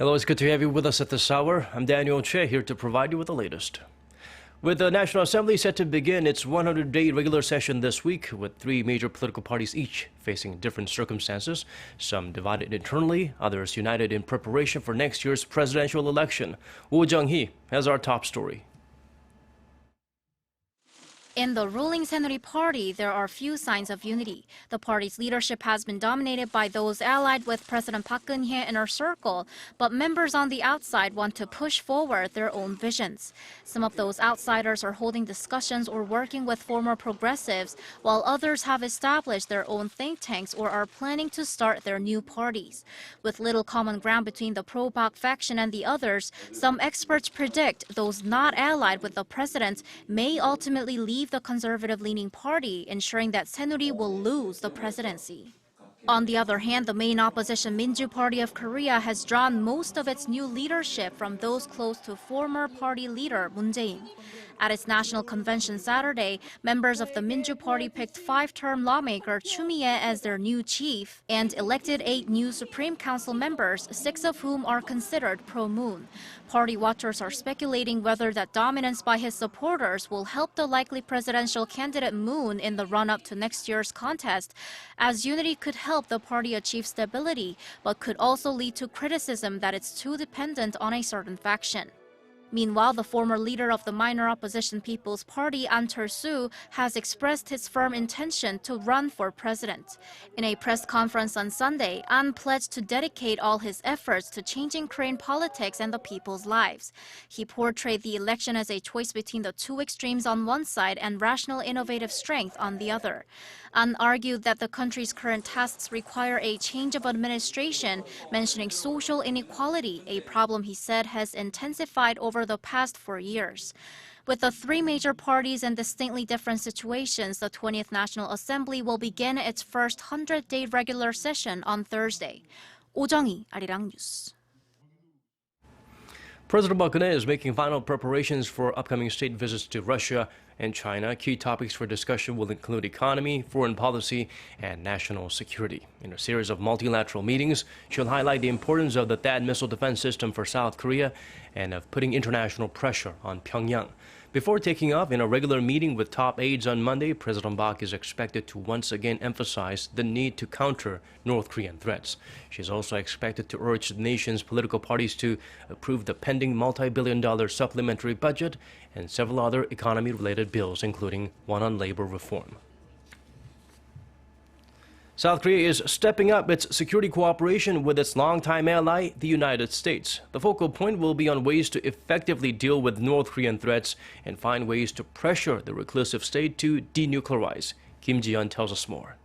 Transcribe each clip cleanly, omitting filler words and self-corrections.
Hello, it's good to have you with us at this hour. I'm Daniel Che, here to provide you with the latest. With the National Assembly set to begin its 100-day regular session this week, with three major political parties each facing different circumstances, some divided internally, others united in preparation for next year's presidential election. Woo Jung-hee has our top story. In the ruling Saenuri Party, there are few signs of unity. The party's leadership has been dominated by those allied with President Park Geun-hye inner circle, but members on the outside want to push forward their own visions. Some of those outsiders are holding discussions or working with former progressives, while others have established their own think tanks or are planning to start their new parties. With little common ground between the pro-Park faction and the others, some experts predict those not allied with the president may ultimately leave the conservative-leaning party, ensuring that Saenuri will lose the presidency. On the other hand, the main opposition MINJOO Party of Korea has drawn most of its new leadership from those close to former party leader Moon Jae-in. At its national convention Saturday, members of the MINJOO Party picked five-term lawmaker Choo Mi-ae as their new chief and elected 8 new Supreme Council members, 6 of whom are considered pro-Moon. Party watchers are speculating whether that dominance by his supporters will help the likely presidential candidate Moon in the run-up to next year's contest, as unity could help the party achieve stability, but could also lead to criticism that it's too dependent on a certain faction. Meanwhile, the former leader of the minor opposition People's Party, An Chol-soo, has expressed his firm intention to run for president. In a press conference on Sunday, An pledged to dedicate all his efforts to changing Korean politics and the people's lives. He portrayed the election as a choice between the two extremes on one side and rational innovative strength on the other. An argued that the country's current tasks require a change of administration, mentioning social inequality, a problem he said has intensified over the past 4 years. With the three major parties in distinctly different situations, the 20th National Assembly will begin its first 100-day regular session on Thursday. Oh Jung-hee, Arirang News. President Park Geun-hye is making final preparations for upcoming state visits to Russia and China. Key topics for discussion will include economy, foreign policy, and national security. In a series of multilateral meetings, she'll highlight the importance of the THAAD missile defense system for South Korea and of putting international pressure on Pyongyang. Before taking off in a regular meeting with top aides on Monday, President Park is expected to once again emphasize the need to counter North Korean threats. She is also expected to urge the nation's political parties to approve the pending multi-billion-dollar supplementary budget and several other economy-related bills, including one on labor reform. South Korea is stepping up its security cooperation with its longtime ally, the United States. The focal point will be on ways to effectively deal with North Korean threats and find ways to pressure the reclusive state to denuclearize. Kim Ji-yeon tells us more.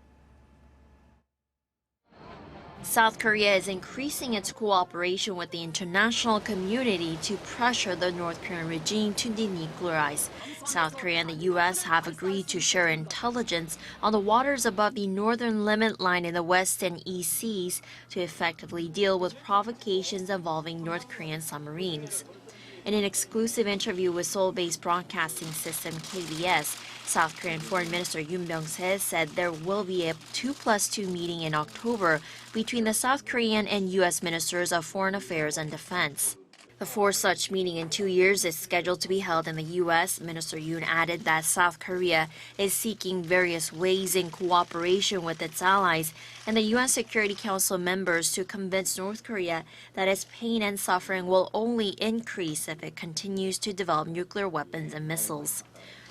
South Korea is increasing its cooperation with the international community to pressure the North Korean regime to denuclearize. South Korea and the U.S. have agreed to share intelligence on the waters above the northern limit line in the West and East Seas to effectively deal with provocations involving North Korean submarines. In an exclusive interview with Seoul-based broadcasting system KBS, South Korean Foreign Minister Yoon Byung-se said there will be a 2+2 meeting in October between the South Korean and U.S. Ministers of Foreign Affairs and Defense. The fourth such meeting in 2 years is scheduled to be held in the U.S. Minister Yoon added that South Korea is seeking various ways in cooperation with its allies and the UN Security Council members to convince North Korea that its pain and suffering will only increase if it continues to develop nuclear weapons and missiles.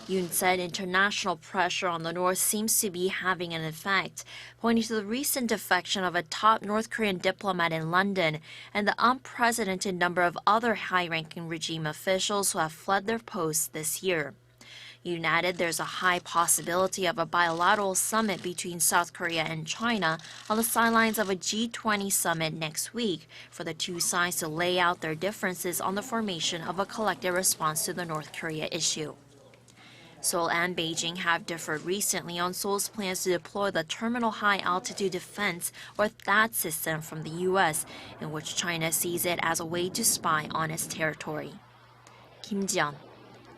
Yoon said international pressure on the North seems to be having an effect, pointing to the recent defection of a top North Korean diplomat in London and the unprecedented number of other high-ranking regime officials who have fled their posts this year. Yoon added there's a high possibility of a bilateral summit between South Korea and China on the sidelines of a G20 summit next week for the two sides to lay out their differences on the formation of a collective response to the North Korea issue. Seoul and Beijing have differed recently on Seoul's plans to deploy the Terminal High Altitude Defense, or THAAD system, from the U.S., in which China sees it as a way to spy on its territory. Kim Ji-yeon,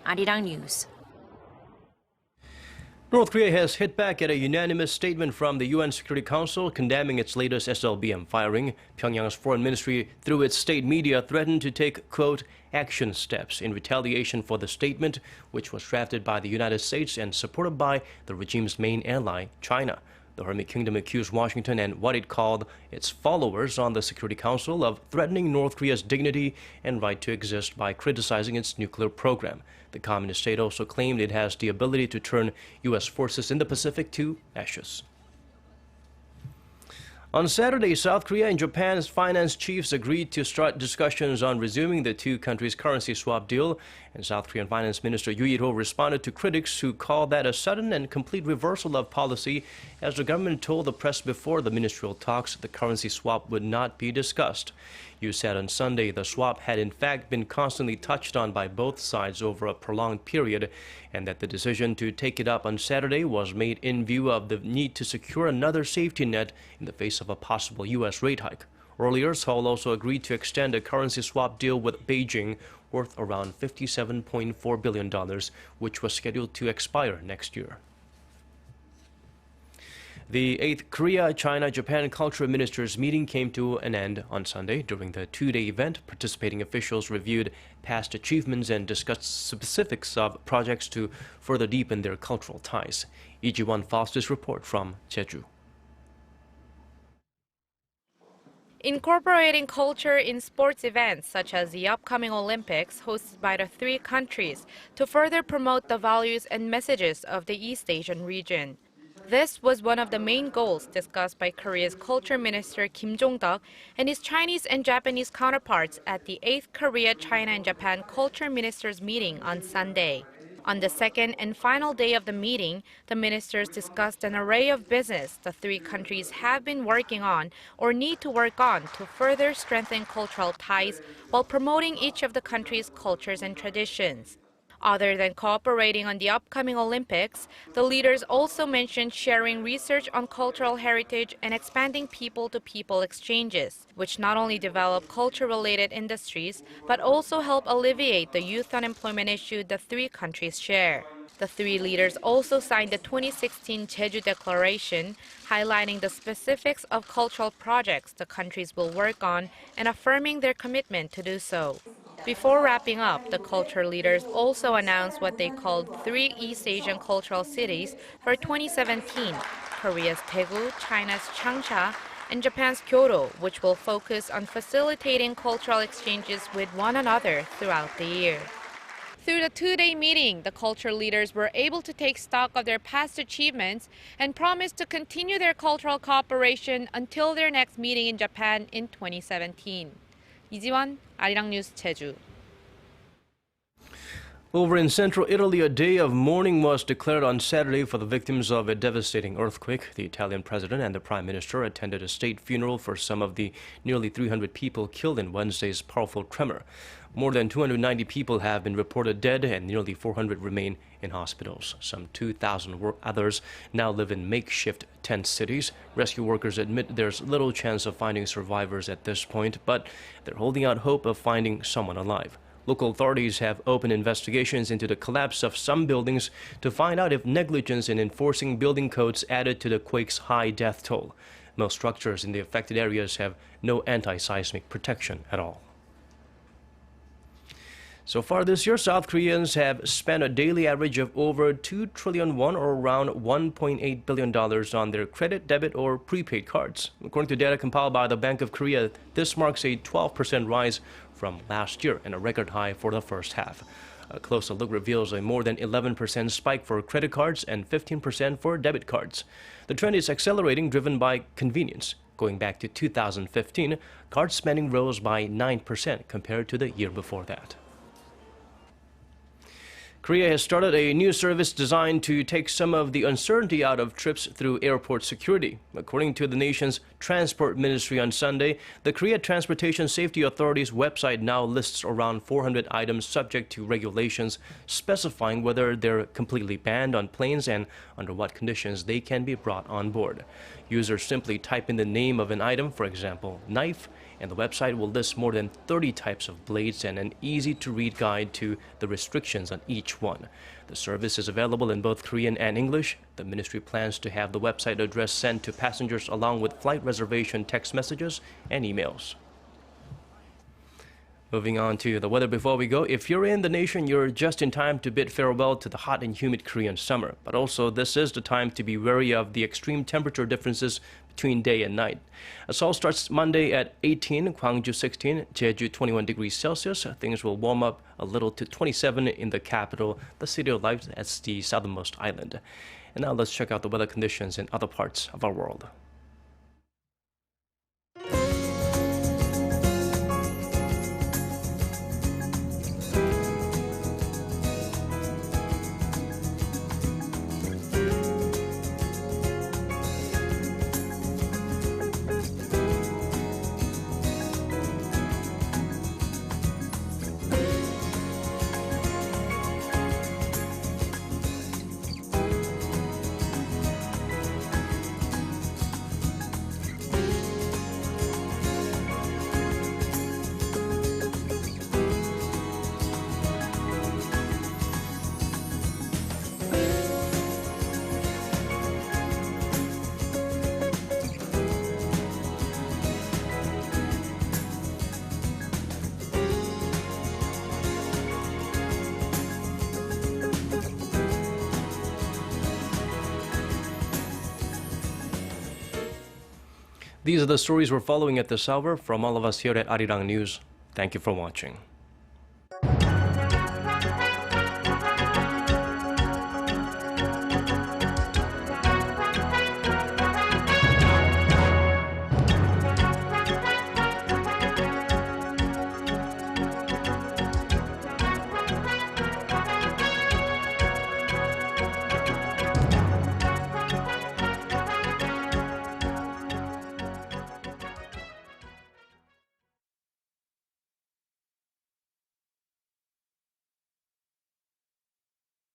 Arirang News. North Korea has hit back at a unanimous statement from the UN Security Council condemning its latest SLBM firing. Pyongyang's foreign ministry, through its state media, threatened to take, quote, action steps in retaliation for the statement, which was drafted by the United States and supported by the regime's main ally, China. The Hermit Kingdom accused Washington and what it called its followers on the Security Council of threatening North Korea's dignity and right to exist by criticizing its nuclear program. The communist state also claimed it has the ability to turn U.S. forces in the Pacific to ashes. On Saturday, South Korea and Japan's finance chiefs agreed to start discussions on resuming the two countries' currency swap deal, and South Korean Finance Minister Ji-yeon responded to critics who called that a sudden and complete reversal of policy, as the government told the press before the ministerial talks the currency swap would not be discussed. Yu said on Sunday the swap had in fact been constantly touched on by both sides over a prolonged period, and that the decision to take it up on Saturday was made in view of the need to secure another safety net in the face of a possible U.S. rate hike. Earlier, Seoul also agreed to extend a currency swap deal with Beijing worth around $57.4 billion, which was scheduled to expire next year. The 8th Korea-China-Japan Culture Ministers meeting came to an end on Sunday. During the two-day event, participating officials reviewed past achievements and discussed specifics of projects to further deepen their cultural ties. Ji-yeon Foster's report from JEJU. Incorporating culture in sports events such as the upcoming Olympics hosted by the three countries to further promote the values and messages of the East Asian region. This was one of the main goals discussed by Korea's Culture Minister Kim Jong-deok and his Chinese and Japanese counterparts at the 8th Korea, China and Japan Culture Ministers meeting on Sunday. On the second and final day of the meeting, the ministers discussed an array of business the three countries have been working on or need to work on to further strengthen cultural ties while promoting each of the countries' cultures and traditions. Other than cooperating on the upcoming Olympics, the leaders also mentioned sharing research on cultural heritage and expanding people-to-people exchanges, which not only develop culture-related industries, but also help alleviate the youth unemployment issue the three countries share. The three leaders also signed the 2016 JEJU Declaration, highlighting the specifics of cultural projects the countries will work on and affirming their commitment to do so. Before wrapping up, the culture leaders also announced what they called 3 East Asian cultural cities for 2017, Korea's Daegu, China's Changsha, and Japan's Kyoto, which will focus on facilitating cultural exchanges with one another throughout the year. Through the two-day meeting, the culture leaders were able to take stock of their past achievements and promised to continue their cultural cooperation until their next meeting in Japan in 2017. Ji-yeon, Arirang News, JEJU. Over in central Italy, a day of mourning was declared on Saturday for the victims of a devastating earthquake. The Italian president and the prime minister attended a state funeral for some of the nearly 300 people killed in Wednesday's powerful tremor. More than 290 people have been reported dead and nearly 400 remain in hospitals. Some 2,000 others now live in makeshift tent cities. Rescue workers admit there's little chance of finding survivors at this point, but they're holding out hope of finding someone alive. Local authorities have opened investigations into the collapse of some buildings to find out if negligence in enforcing building codes added to the quake's high death toll. Most structures in the affected areas have no anti-seismic protection at all. So far this year, South Koreans have spent a daily average of over 2 trillion won, or around $1.8 billion on their credit, debit, or prepaid cards. According to data compiled by the Bank of Korea, this marks a 12% rise from last year and a record high for the first half. A closer look reveals a more than 11% spike for credit cards and 15% for debit cards. The trend is accelerating, driven by convenience. Going back to 2015, card spending rose by 9% compared to the year before that. Korea has started a new service designed to take some of the uncertainty out of trips through airport security. According to the nation's transport ministry on Sunday, the Korea Transportation Safety Authority's website now lists around 400 items subject to regulations specifying whether they're completely banned on planes and under what conditions they can be brought on board. Users simply type in the name of an item, for example, knife, and the website will list more than 30 types of blades and an easy-to-read guide to the restrictions on each 1. The service is available in both Korean and English. The ministry plans to have the website address sent to passengers along with flight reservation text messages and emails. Moving on to the weather before we go. If you're in the nation, you're just in time to bid farewell to the hot and humid Korean summer. But also, this is the time to be wary of the extreme temperature differences between day and night. Seoul starts Monday at 18, Gwangju 16, Jeju 21 degrees Celsius. Things will warm up a little to 27 in the capital, the city of light, as the southernmost island. And now let's check out the weather conditions in other parts of our world. These are the stories we're following at this hour. From all of us here at Arirang News, thank you for watching.